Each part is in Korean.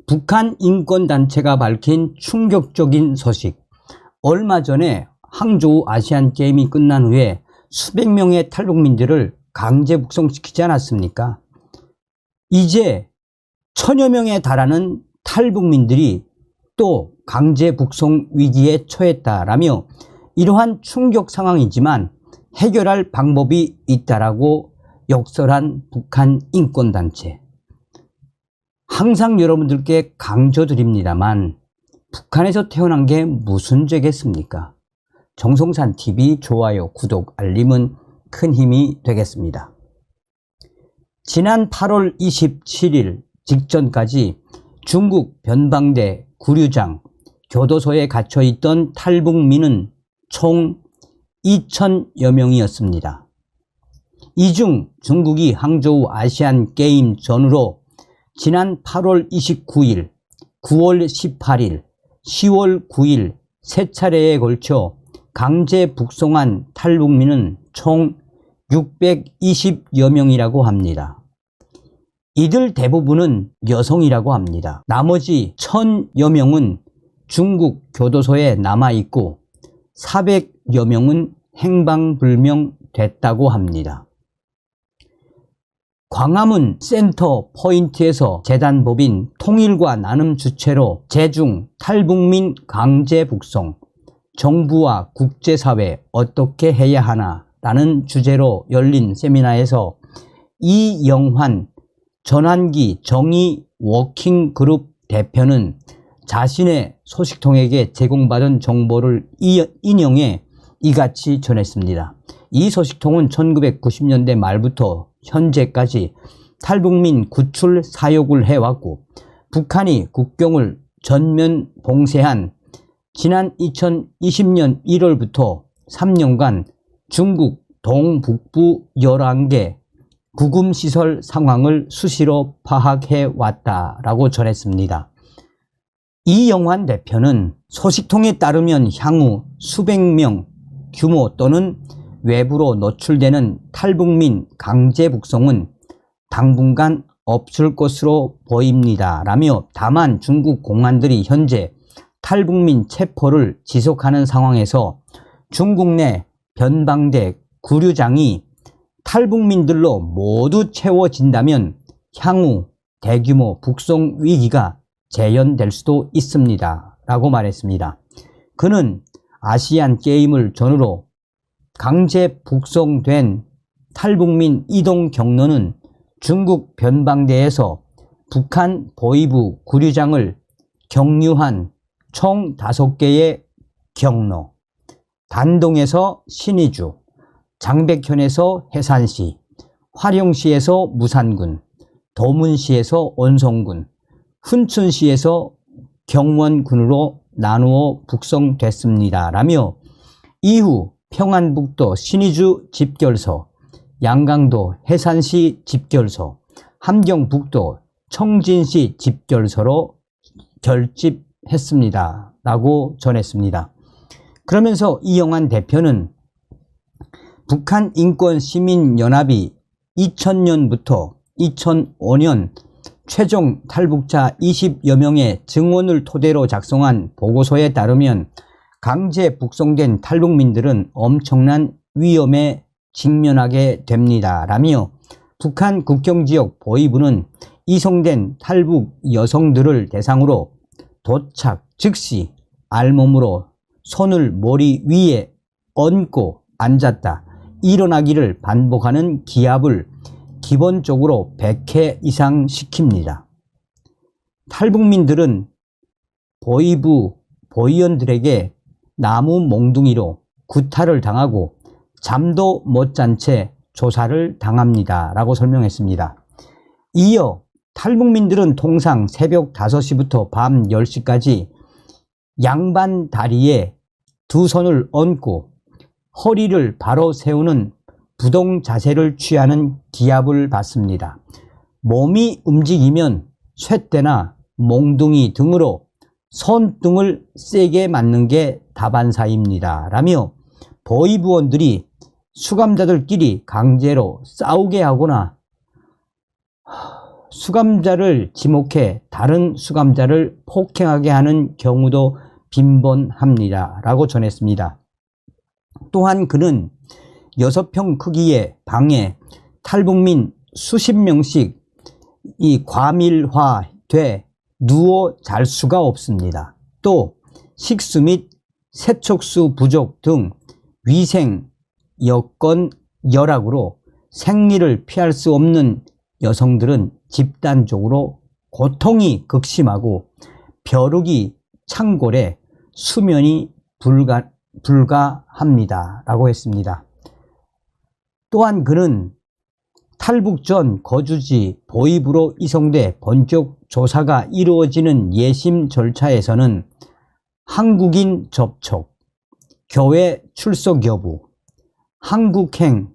북한 인권단체가 밝힌 충격적인 소식. 얼마 전에 항저우 아시안게임이 끝난 후에 수백 명의 탈북민들을 강제 북송시키지 않았습니까? 이제 1000여 명에 달하는 탈북민들이 또 강제 북송 위기에 처했다라며 이러한 충격 상황이지만 해결할 방법이 있다라고 역설한 북한 인권단체. 항상 여러분들께 강조드립니다만 북한에서 태어난 게 무슨 죄겠습니까? 정성산TV 좋아요, 구독, 알림은 큰 힘이 되겠습니다. 지난 8월 27일 직전까지 중국 변방대 구류장 교도소에 갇혀있던 탈북민은 총 2000여 명이었습니다. 이 중 중국이 항저우 아시안게임 전후로 지난 8월 29일, 9월 18일, 10월 9일 세 차례에 걸쳐 강제 북송한 탈북민은 총 620여 명이라고 합니다. 이들 대부분은 여성이라고 합니다. 나머지 1000여 명은 중국 교도소에 남아있고 400여 명은 행방불명됐다고 합니다. 광화문 센터 포인트에서 재단법인 통일과 나눔 주최로 제중 탈북민 강제 북송, 정부와 국제사회 어떻게 해야 하나 라는 주제로 열린 세미나에서 이영환 전환기 정의 워킹그룹 대표는 자신의 소식통에게 제공받은 정보를 인용해 이같이 전했습니다. 이 소식통은 1990년대 말부터 현재까지 탈북민 구출 사역을 해왔고 북한이 국경을 전면 봉쇄한 지난 2020년 1월부터 3년간 중국 동북부 11개 구금시설 상황을 수시로 파악해 왔다라고 전했습니다. 이영환 대표는 소식통에 따르면 향후 수백 명 규모 또는 외부로 노출되는 탈북민 강제 북송은 당분간 없을 것으로 보입니다 라며 다만 중국 공안들이 현재 탈북민 체포를 지속하는 상황에서 중국 내 변방대 구류장이 탈북민들로 모두 채워진다면 향후 대규모 북송 위기가 재현될 수도 있습니다 라고 말했습니다. 그는 아시안 게임을 전후로 강제 북송된 탈북민 이동 경로는 중국 변방대에서 북한 보이부 구류장을 경유한 총 5개의 경로, 단동에서 신의주, 장백현에서 해산시, 화령시에서 무산군, 도문시에서 온성군, 훈춘시에서 경원군으로 나누어 북송됐습니다 라며 이후 평안북도 신의주 집결소, 양강도 해산시 집결소, 함경북도 청진시 집결소로 결집했습니다 라고 전했습니다. 그러면서 이영환 대표는 북한 인권시민연합이 2000년부터 2005년 최종 탈북자 20여 명의 증언을 토대로 작성한 보고서에 따르면 강제 북송된 탈북민들은 엄청난 위험에 직면하게 됩니다 라며 북한 국경지역 보위부는 이송된 탈북 여성들을 대상으로 도착 즉시 알몸으로 손을 머리 위에 얹고 앉았다 일어나기를 반복하는 기합을 기본적으로 100회 이상 시킵니다. 탈북민들은 보위부 보위원들에게 나무 몽둥이로 구타를 당하고 잠도 못 잔 채 조사를 당합니다 라고 설명했습니다. 이어 탈북민들은 통상 새벽 5시부터 밤 10시까지 양반 다리에 두 손을 얹고 허리를 바로 세우는 부동 자세를 취하는 기합을 받습니다. 몸이 움직이면 쇳대나 몽둥이 등으로 손등을 세게 맞는 게 다반사입니다 라며 보위부원들이 수감자들끼리 강제로 싸우게 하거나 수감자를 지목해 다른 수감자를 폭행하게 하는 경우도 빈번합니다. 라고 전했습니다. 또한 그는 6평 크기의 방에 탈북민 수십 명씩 과밀화돼 누워 잘 수가 없습니다. 또 식수 및 세척수 부족 등 위생 여건 열악으로 생리를 피할 수 없는 여성들은 집단적으로 고통이 극심하고 벼룩이 창골에 수면이 불가합니다. 라고 했습니다. 또한 그는 탈북 전 거주지 보이부로 이송돼 본격 조사가 이루어지는 예심 절차에서는 한국인 접촉, 교회 출석 여부, 한국행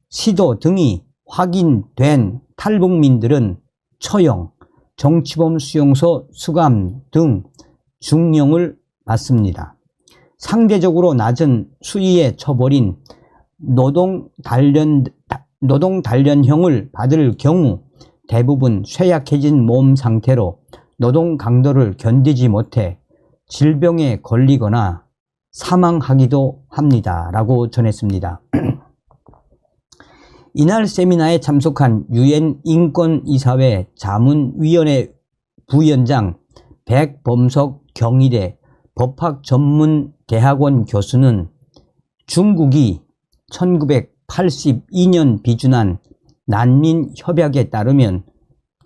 시도 등이 확인된 탈북민들은 처형, 정치범 수용소 수감 등 중형을 받습니다. 상대적으로 낮은 수위의 처벌인 노동 단련형을 받을 경우 대부분 쇠약해진 몸 상태로 노동 강도를 견디지 못해 질병에 걸리거나 사망하기도 합니다. 라고 전했습니다. 이날 세미나에 참석한 유엔 인권이사회 자문위원회 부위원장 백범석 경희대 법학전문대학원 교수는 중국이 1982년 비준한 난민협약에 따르면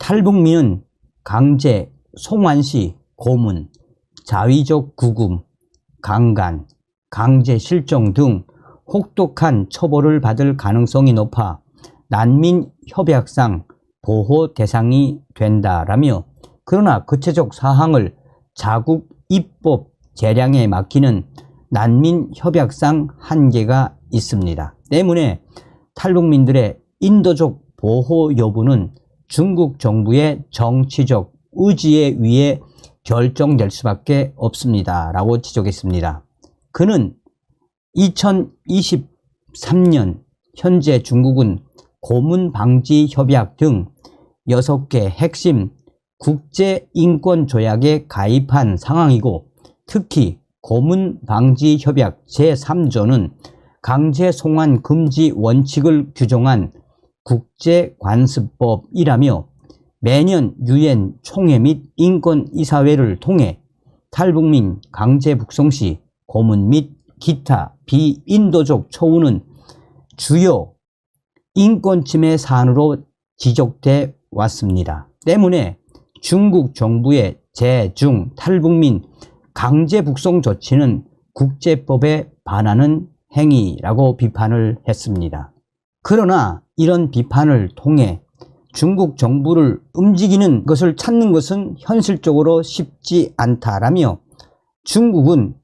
탈북민은 강제 송환시 고문, 자위적 구금, 강간, 강제 실종 등 혹독한 처벌을 받을 가능성이 높아 난민협약상 보호 대상이 된다라며, 그러나 구체적 사항을 자국 입법 재량에 맡기는 난민협약상 한계가 있습니다. 때문에 탈북민들의 인도적 보호 여부는 중국 정부의 정치적 의지에 의해 결정될 수밖에 없습니다. 라고 지적했습니다. 그는 2023년 현재 중국은 고문방지협약 등 6개 핵심 국제인권조약에 가입한 상황이고, 특히 고문방지협약 제3조는 강제송환 금지 원칙을 규정한 국제관습법이라며 매년 유엔 총회 및 인권이사회를 통해 탈북민 강제 북송 시 고문 및 기타 비인도적 처우는 주요 인권침해 사안으로 지적돼 왔습니다. 때문에 중국 정부의 제-중 탈북민 강제 북송 조치는 국제법에 반하는 행위라고 비판을 했습니다. 그러나 이런 비판을 통해 중국 정부를 움직이는 것을 찾는 것은 현실적으로 쉽지 않다라며, 중국은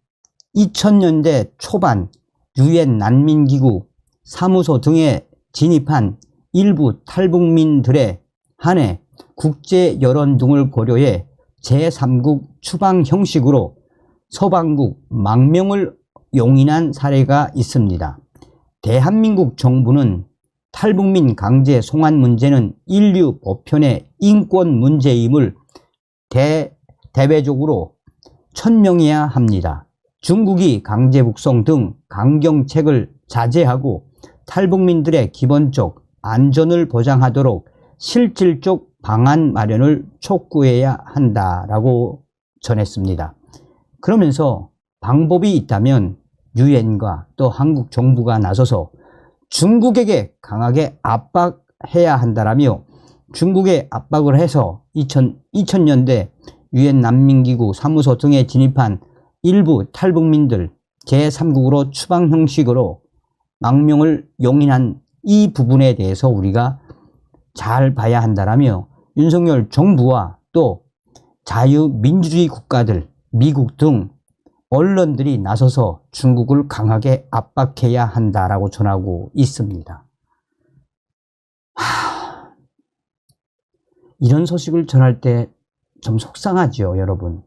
2000년대 초반 유엔 난민기구 사무소 등에 진입한 일부 탈북민들에 한해 국제 여론 등을 고려해 제3국 추방 형식으로 서방국 망명을 용인한 사례가 있습니다. 대한민국 정부는 탈북민 강제 송환 문제는 인류 보편의 인권 문제임을 대외적으로 천명해야 합니다. 중국이 강제 북송 등 강경책을 자제하고 탈북민들의 기본적 안전을 보장하도록 실질적 방안 마련을 촉구해야 한다라고 전했습니다. 그러면서 방법이 있다면 유엔과 또 한국 정부가 나서서 중국에게 강하게 압박해야 한다라며, 중국에 압박을 해서 2000년대 유엔 난민기구 사무소 등에 진입한 일부 탈북민들 제3국으로 추방 형식으로 망명을 용인한 이 부분에 대해서 우리가 잘 봐야 한다라며, 윤석열 정부와 또 자유민주주의 국가들, 미국 등 언론들이 나서서 중국을 강하게 압박해야 한다라고 전하고 있습니다. 이런 소식을 전할 때 좀 속상하죠, 여러분.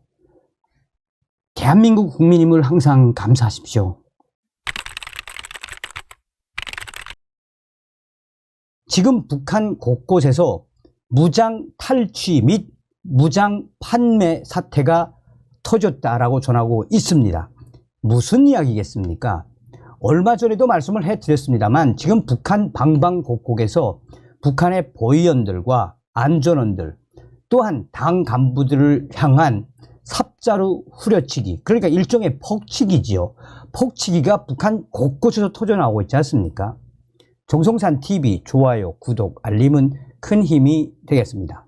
대한민국 국민임을 항상 감사하십시오. 지금 북한 곳곳에서 무장 탈취 및 무장 판매 사태가 터졌다라고 전하고 있습니다. 무슨 이야기겠습니까? 얼마 전에도 말씀을 해드렸습니다만 지금 북한 방방곡곡에서 북한의 보위원들과 안전원들 또한 당 간부들을 향한 삽자루 후려치기, 그러니까 일종의 폭치기지요. 폭치기가 북한 곳곳에서 터져나오고 있지 않습니까? 정성산 TV 좋아요, 구독, 알림은 큰 힘이 되겠습니다.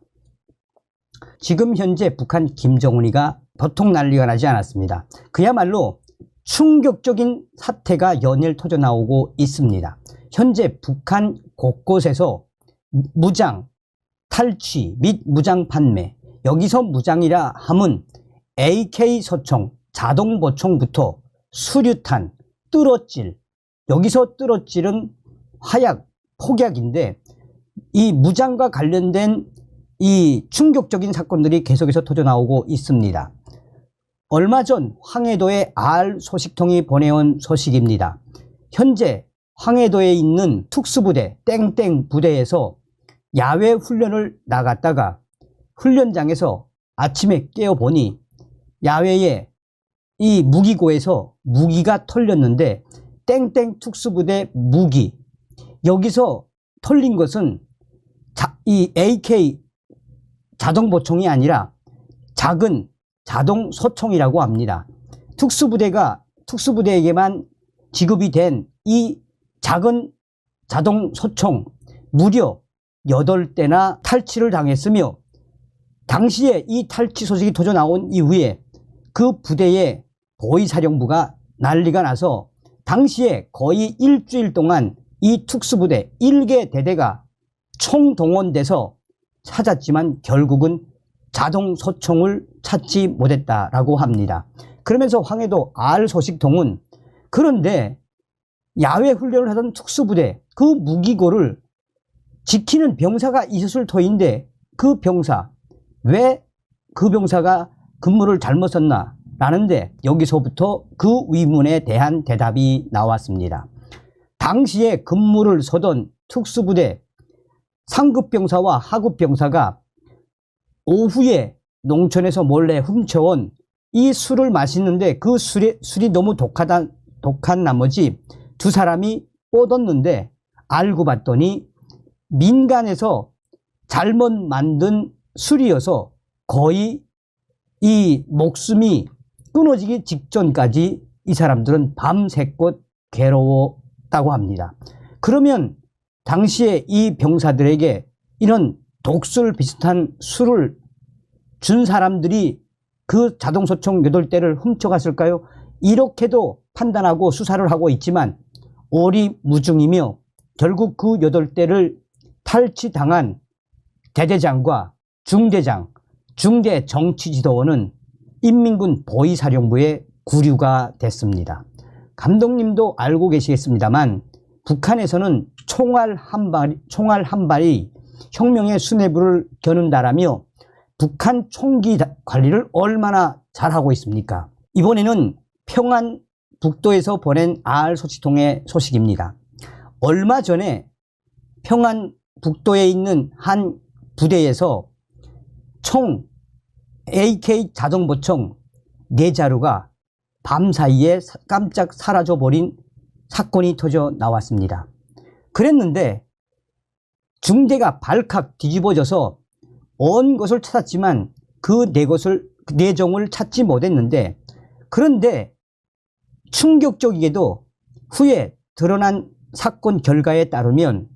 지금 현재 북한 김정은이가 보통 난리가 나지 않았습니다. 그야말로 충격적인 사태가 연일 터져나오고 있습니다. 현재 북한 곳곳에서 무장, 탈취 및 무장 판매, 여기서 무장이라 함은 AK 소총, 자동보총부터 수류탄, 뚫어질, 여기서 뚫어질은 화약, 폭약인데 이 무장과 관련된 이 충격적인 사건들이 계속해서 터져나오고 있습니다. 얼마 전 황해도의 알 소식통이 보내온 소식입니다. 현재 황해도에 있는 특수부대 땡땡 부대에서 야외 훈련을 나갔다가 훈련장에서 아침에 깨어보니 야외에 이 무기고에서 무기가 털렸는데 땡땡 특수부대 무기, 여기서 털린 것은 이 AK 자동보총이 아니라 작은 자동소총이라고 합니다. 특수부대에게만 지급이 된 이 작은 자동소총 무려 8대나 탈취를 당했으며, 당시에 이 탈취 소식이 터져 나온 이후에 그 부대의 보위사령부가 난리가 나서 당시에 거의 일주일 동안 이 특수부대 1개 대대가 총동원돼서 찾았지만 결국은 자동소총을 찾지 못했다라고 합니다. 그러면서 황해도 알 소식통은 그런데 야외 훈련을 하던 특수부대 그 무기고를 지키는 병사가 있었을 터인데 그 병사, 왜 그 병사가 근무를 잘못 썼나 라는데 여기서부터 그 의문에 대한 대답이 나왔습니다. 당시에 근무를 서던 특수부대 상급병사와 하급병사가 오후에 농촌에서 몰래 훔쳐온 이 술을 마시는데 그 술이 너무 독한 나머지 두 사람이 뻗었는데 알고 봤더니 민간에서 잘못 만든 술이어서 거의 이 목숨이 끊어지기 직전까지 이 사람들은 밤새껏 괴로웠다고 합니다. 그러면 당시에 이 병사들에게 이런 독술 비슷한 술을 준 사람들이 그 자동소총 8대를 훔쳐갔을까요? 이렇게도 판단하고 수사를 하고 있지만 오리무중이며 결국 그 8대를 탈취당한 대대장과 중대장, 중대 정치지도원은 인민군 보위사령부에 구류가 됐습니다. 감독님도 알고 계시겠습니다만 북한에서는 총알 한 발이 혁명의 수뇌부를 겨눈다라며 북한 총기 관리를 얼마나 잘하고 있습니까? 이번에는 평안북도에서 보낸 알 소식통의 소식입니다. 얼마 전에 평안북도에 있는 한 부대에서 총 AK 자동보총 4자루가 밤사이에 깜짝 사라져버린 사건이 터져 나왔습니다. 그랬는데 중대가 발칵 뒤집어져서 온 것을 찾았지만 그 4종을 찾지 못했는데, 그런데 충격적이게도 후에 드러난 사건 결과에 따르면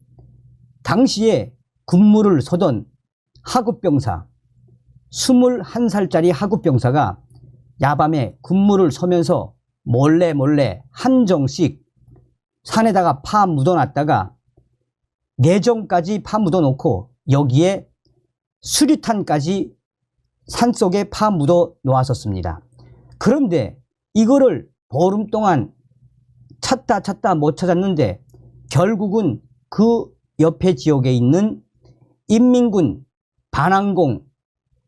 당시에 근무를 서던 하급병사 21살짜리 하급병사가 야밤에 근무를 서면서 몰래 한 정씩 산에다가 파 묻어놨다가 4정까지 파 묻어놓고 여기에 수류탄까지 산속에 파 묻어 놓았었습니다. 그런데 이거를 보름 동안 찾다 못 찾았는데 결국은 그 옆에 지역에 있는 인민군 반항공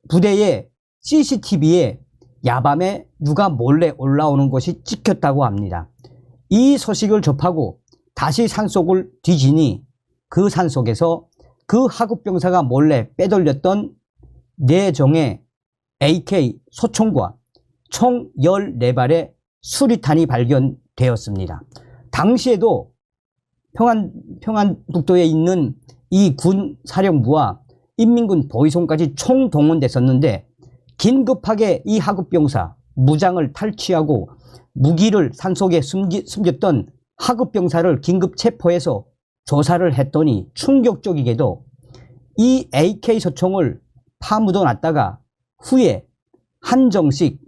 부대의 CCTV에 야밤에 누가 몰래 올라오는 것이 찍혔다고 합니다. 이 소식을 접하고 다시 산속을 뒤지니 그 산속에서 그 하급병사가 몰래 빼돌렸던 4정의 AK 소총과 총 14발의 수리탄이 발견되었습니다. 당시에도 평안북도에 있는 이 군 사령부와 인민군 보위송까지 총동원됐었는데 긴급하게 이 하급병사 무장을 탈취하고 무기를 산속에 숨겼던 하급병사를 긴급 체포해서 조사를 했더니 충격적이게도 이 AK 소총을 파묻어 놨다가 후에 한정식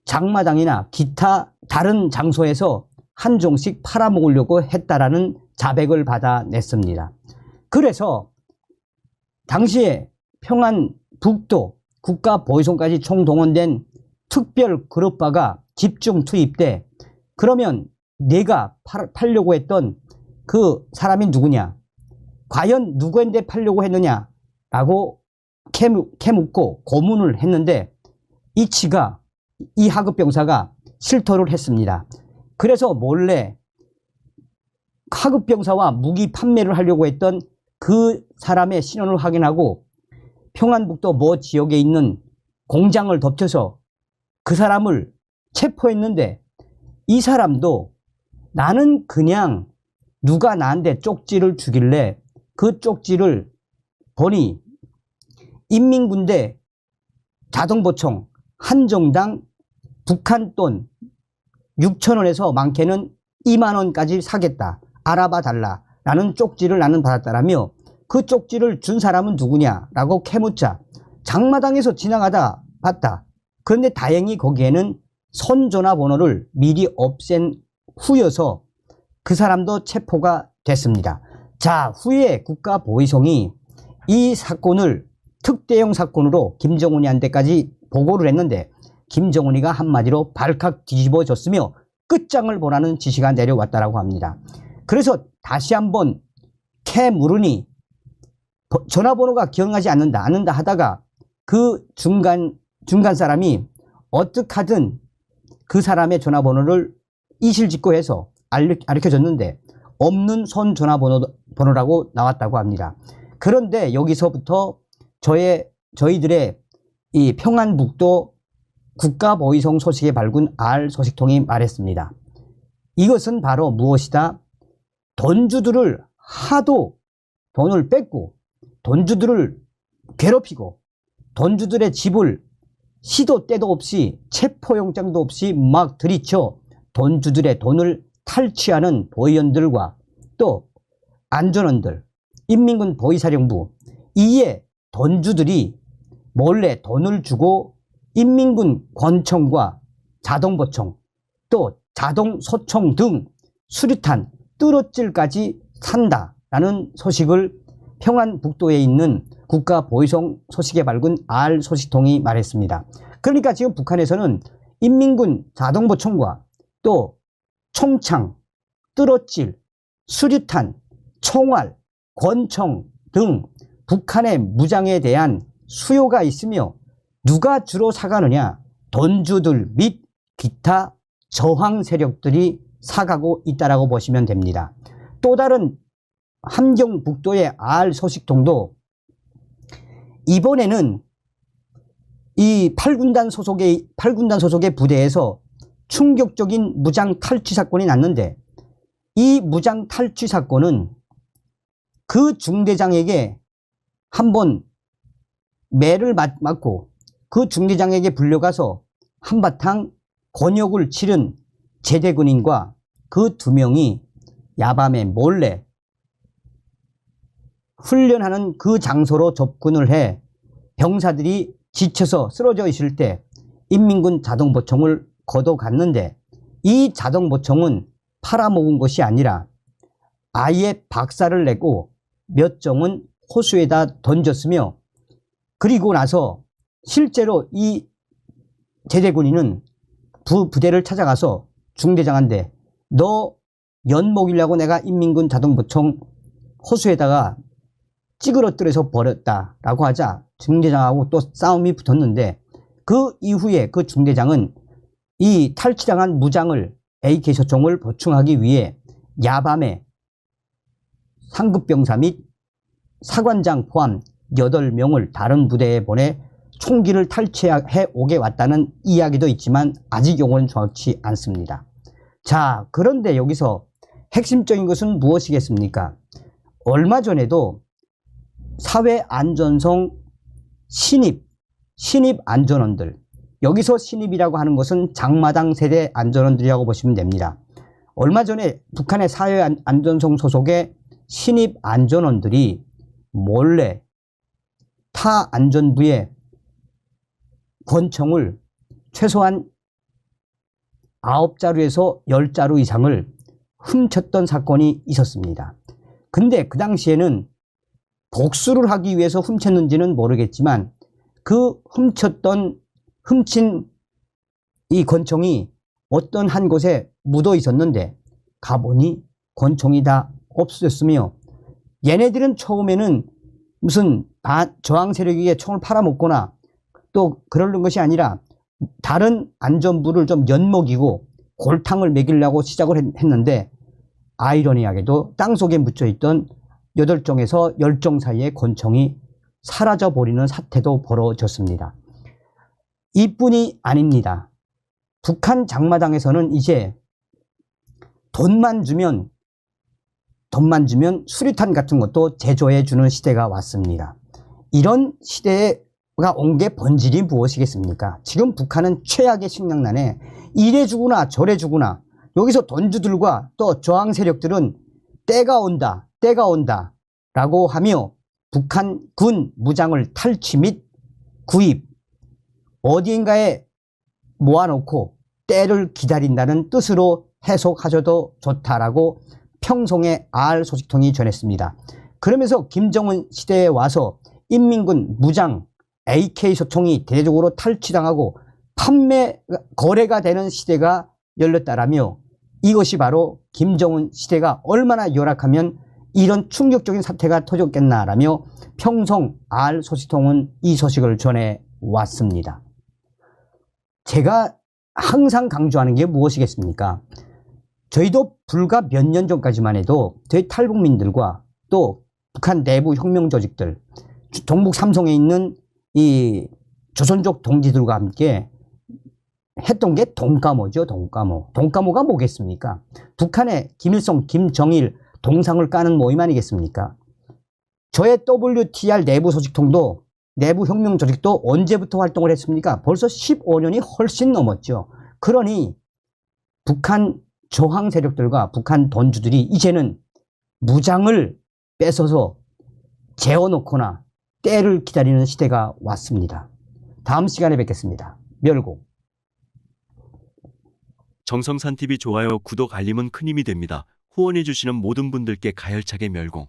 장마당이나 기타 다른 장소에서 한정식 팔아먹으려고 했다라는 자백을 받아냈습니다. 그래서 당시에 평안북도 국가보위송까지 총동원된 특별 그룹바가 집중 투입돼 그러면 내가 팔려고 했던 그 사람이 누구냐? 과연 누구한테 팔려고 했느냐라고 캐묻고 고문을 했는데 이치가 이 하급병사가 실토를 했습니다. 그래서 몰래 하급병사와 무기 판매를 하려고 했던 그 사람의 신원을 확인하고 평안북도 모 지역에 있는 공장을 덮쳐서 그 사람을 체포했는데 이 사람도 나는 그냥 누가 나한테 쪽지를 주길래 그 쪽지를 보니 인민군대 자동보총 한정당 북한 돈 6,000원에서 많게는 20,000원까지 사겠다. 알아봐 달라. 라는 쪽지를 나는 받았다라며 그 쪽지를 준 사람은 누구냐라고 캐묻자 장마당에서 지나가다 봤다. 그런데 다행히 거기에는 선전화번호를 미리 없앤 후여서 그 사람도 체포가 됐습니다. 자, 후에 국가보위성이 이 사건을 특대형 사건으로 김정은이한테까지 보고를 했는데 김정은이가 한마디로 발칵 뒤집어졌으며 끝장을 보라는 지시가 내려왔다고 합니다. 그래서 다시 한번 캐물으니 전화번호가 기억나지 않는다 하다가 그 중간 사람이 어떻게 하든 그 사람의 전화번호를 이실직고해서 알려줬는데 없는 손 전화번호라고 나왔다고 합니다. 그런데 여기서부터 저희들의 이 평안북도 국가보위성 소식에 밝은 R 소식통이 말했습니다. 이것은 바로 무엇이다? 돈주들을 하도 돈을 뺏고 돈주들을 괴롭히고 돈주들의 집을 시도 때도 없이 체포영장도 없이 막 들이쳐 돈주들의 돈을 탈취하는 보위원들과 또 안전원들, 인민군 보위사령부 이에 돈주들이 몰래 돈을 주고 인민군 권총과 자동보총 또 자동소총 등 수류탄, 뚜러질까지 산다라는 소식을 평안북도에 있는 국가보위성 소식에 밝은 R 소식통이 말했습니다. 그러니까 지금 북한에서는 인민군 자동보총과 또 총창, 뚜러질, 수류탄, 총알, 권총 등 북한의 무장에 대한 수요가 있으며 누가 주로 사가느냐? 돈주들 및 기타 저항 세력들이 사가고 있다라고 보시면 됩니다. 또 다른 함경북도의 R 소식통도 이번에는 이 8군단 소속의 부대에서 충격적인 무장 탈취 사건이 났는데 이 무장 탈취 사건은 그 중대장에게 한번 매를 맞고 그 중대장에게 불려가서 한바탕 곤욕을 치른 제대군인과 그 2명이 야밤에 몰래 훈련하는 그 장소로 접근을 해 병사들이 지쳐서 쓰러져 있을 때 인민군 자동보총을 걷어갔는데 이 자동보총은 팔아먹은 것이 아니라 아예 박살을 내고 몇 정은 호수에다 던졌으며 그리고 나서 실제로 이 제대군인은 부대를 찾아가서 중대장한테 너 연목이려고 내가 인민군 자동보총 호수에다가 찌그러뜨려서 버렸다라고 하자 중대장하고 또 싸움이 붙었는데 그 이후에 그 중대장은 이 탈취당한 무장을 AK 소총을 보충하기 위해 야밤에 상급병사 및 사관장 포함 8명을 다른 부대에 보내 총기를 탈취해 오게 왔다는 이야기도 있지만 아직 용어는 정확치 않습니다. 자, 그런데 여기서 핵심적인 것은 무엇이겠습니까? 얼마 전에도 사회안전성 신입 안전원들, 여기서 신입이라고 하는 것은 장마당 세대 안전원들이라고 보시면 됩니다. 얼마 전에 북한의 사회안전성 소속의 신입 안전원들이 몰래 타 안전부의 권총을 최소한 9자루에서 10자루 이상을 훔쳤던 사건이 있었습니다. 근데 그 당시에는 복수를 하기 위해서 훔쳤는지는 모르겠지만 그 훔친 이 권총이 어떤 한 곳에 묻어 있었는데 가보니 권총이 다 없어졌으며, 얘네들은 처음에는 무슨 저항 세력에게 총을 팔아먹거나 또 그러는 것이 아니라 다른 안전부를 좀 엿먹이고 골탕을 먹이려고 시작을 했는데, 아이러니하게도 땅속에 묻혀있던 8종에서 10종 사이의 권총이 사라져버리는 사태도 벌어졌습니다. 이뿐이 아닙니다. 북한 장마당에서는 이제 돈만 주면 수류탄 같은 것도 제조해 주는 시대가 왔습니다. 이런 시대가 온 게 본질이 무엇이겠습니까? 지금 북한은 최악의 식량난에 이래 주구나 저래 주구나, 여기서 돈주들과 또 저항 세력들은 때가 온다 라고 하며 북한 군 무장을 탈취 및 구입, 어디인가에 모아놓고 때를 기다린다는 뜻으로 해석하셔도 좋다라고 평송의 R 소식통이 전했습니다. 그러면서 김정은 시대에 와서 인민군 무장 AK 소총이 대대적으로 탈취당하고 거래가 되는 시대가 열렸다라며, 이것이 바로 김정은 시대가 얼마나 열악하면 이런 충격적인 사태가 터졌겠나라며 평송 R 소식통은 이 소식을 전해왔습니다. 제가 항상 강조하는 게 무엇이겠습니까? 저희도 불과 몇 년 전까지만 해도 저희 탈북민들과 또 북한 내부 혁명 조직들, 동북 삼성에 있는 이 조선족 동지들과 함께 했던 게 동까모죠. 동까모가 뭐겠습니까? 북한의 김일성, 김정일 동상을 까는 모임 아니겠습니까? 저의 WTR 내부 소식통도, 내부 혁명 조직도 언제부터 활동을 했습니까? 벌써 15년이 훨씬 넘었죠. 그러니 북한 저항 세력들과 북한 돈주들이 이제는 무장을 뺏어서 재워놓거나 때를 기다리는 시대가 왔습니다. 다음 시간에 뵙겠습니다. 멸공. 정성산 TV 좋아요, 구독, 알림은 큰 힘이 됩니다. 후원해주시는 모든 분들께 가열차게 멸공.